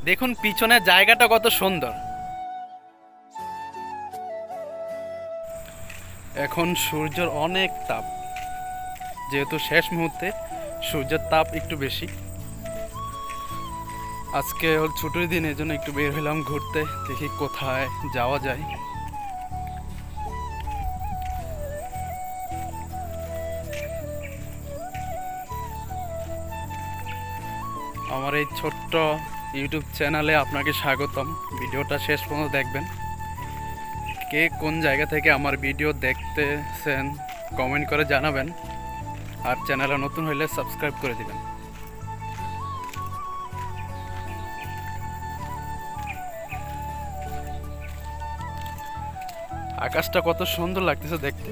দেখুন পিছনের জায়গাটা কত সুন্দর। এখন সূর্যের অনেক তাপ, যেহেতু শেষ মুহূর্তে সূর্যের তাপ একটু বেশি। আজকে ওর ছুটির দিন, এই জন্য একটু বের হলাম ঘুরতে, দেখি কোথায় যাওয়া যায়। আমার এই ছোট্ট ইউটিউব চ্যানেলে আপনাকে স্বাগতম। ভিডিওটা শেষ পর্যন্ত দেখবেন। কে কোন জায়গা থেকে আমার ভিডিও দেখতেছেন কমেন্ট করে জানাবেন, আর চ্যানেলে নতুন হলে সাবস্ক্রাইব করে দিবেন। আকাশটা কত সুন্দর লাগতেছে দেখতে।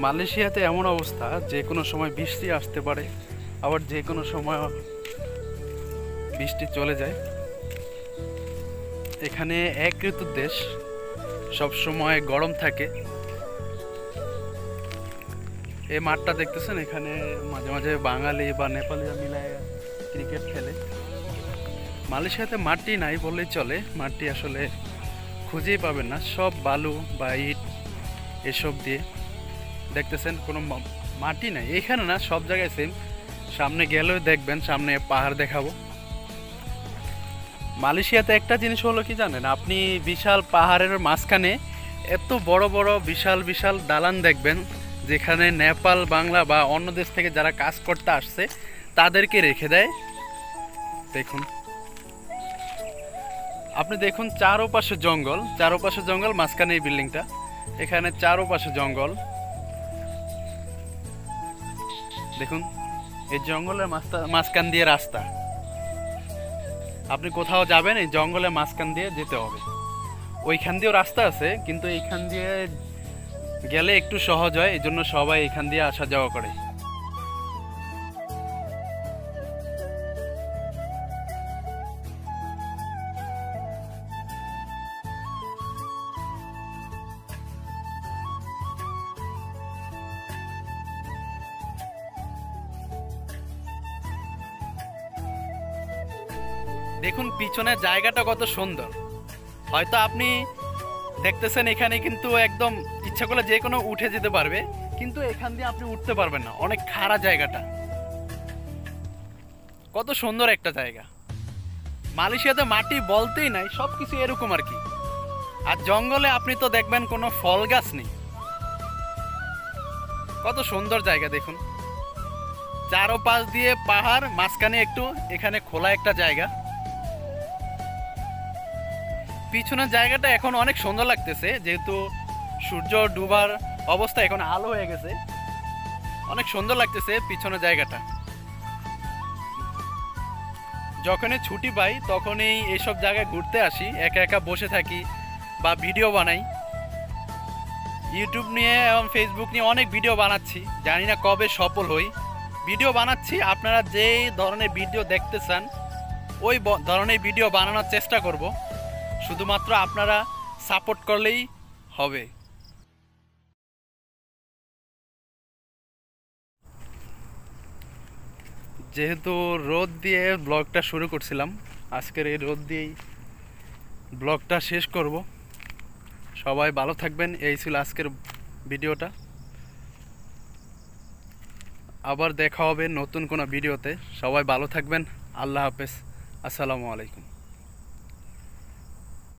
মালয়েশিয়াতে এমন অবস্থা, যে কোনো সময় বৃষ্টি আসতে পারে, আবার যে কোনো সময় বৃষ্টি চলে যায়। এখানে এক ঋতুর দেশ, সব সময় গরম থাকে। এই মাঠটা দেখতেছেন, এখানে মাঝে মাঝে বাঙালি বা নেপালিরা মিলায় ক্রিকেট খেলে। মালয়েশিয়াতে মাটি নাই বললেই চলে, মাটি আসলে খুঁজেই পাবেন না, সব বালু বা ইট এসব দিয়ে। দেখতেছেন কোনো মাটি নাই এখানে, না সব জায়গায় সেম। সামনে গেলেও দেখবেন, সামনে পাহাড় দেখাবো। মালয়েশিয়াতে একটা জিনিস হলো কি জানেন, আপনি বিশাল পাহাড়ের মাঝখানে এত বড় বড় বিশাল বিশাল দালান দেখবেন, যেখানে নেপাল, বাংলা বা অন্য দেশ থেকে যারা কাজ করতে আসছে তাদেরকে রেখে দেয়। দেখুন, আপনি দেখুন চারোপাশে জঙ্গল, চারোপাশে জঙ্গল, মাঝখানে এই বিল্ডিংটা। এখানে চারোপাশে জঙ্গল। দেখুন এই জঙ্গলের মাঝখান দিয়ে রাস্তা। আপনি কোথাও যাবেন, এই জঙ্গলের মাঝখান দিয়ে যেতে হবে। ওইখান দিয়েও রাস্তা আছে, কিন্তু এইখান দিয়ে গেলে একটু সহজ হয়, এই জন্য সবাই এখান দিয়ে আসা যাওয়া করে। দেখুন পিছনের জায়গাটা কত সুন্দর। হয়তো আপনি দেখতেছেন এখানে কিন্তু একদম ইচ্ছা করলে যে কোনো উঠে যেতে পারবে, কিন্তু এখান দিয়ে আপনি উঠতে পারবেন না, অনেক খাড়া জায়গাটা। কত সুন্দর একটা জায়গা। মালয়েশিয়াতে মাটি বলতেই নাই, সব কিছু এরকম আর কি। আর জঙ্গলে আপনি তো দেখবেন কোনো ফল গাছ নেই। কত সুন্দর জায়গা দেখুন, চারোপাশ দিয়ে পাহাড়, মাঝখানে একটু এখানে খোলা একটা জায়গা। পিছনের জায়গাটা এখন অনেক সুন্দর লাগতেছে, যেহেতু সূর্য ডুবার অবস্থা, এখন আলো হয়ে গেছে, অনেক সুন্দর লাগতেছে পিছনের জায়গাটা। যখনই ছুটি পাই তখনই এইসব জায়গায় ঘুরতে আসি, একা একা বসে থাকি বা ভিডিও বানাই। ইউটিউব নিয়ে এবং ফেসবুক নিয়ে অনেক ভিডিও বানাচ্ছি, জানি না কবে সফল হই। ভিডিও বানাচ্ছি, আপনারা যেই ধরনের ভিডিও দেখতে চান ওই ধরনের ভিডিও বানানোর চেষ্টা করব, শুধুমাত্র আপনারা সাপোর্ট করলেই হবে। যেহেতু রোদ দিয়ে ব্লগটা শুরু করছিলাম, আজকের এই রোদ দিয়েই ব্লগটা শেষ করব। সবাই ভালো থাকবেন, এই ছিল আজকের ভিডিওটা। আবার দেখা হবে নতুন কোনো ভিডিওতে। সবাই ভালো থাকবেন। আল্লাহ হাফেজ। আসসালামু আলাইকুম।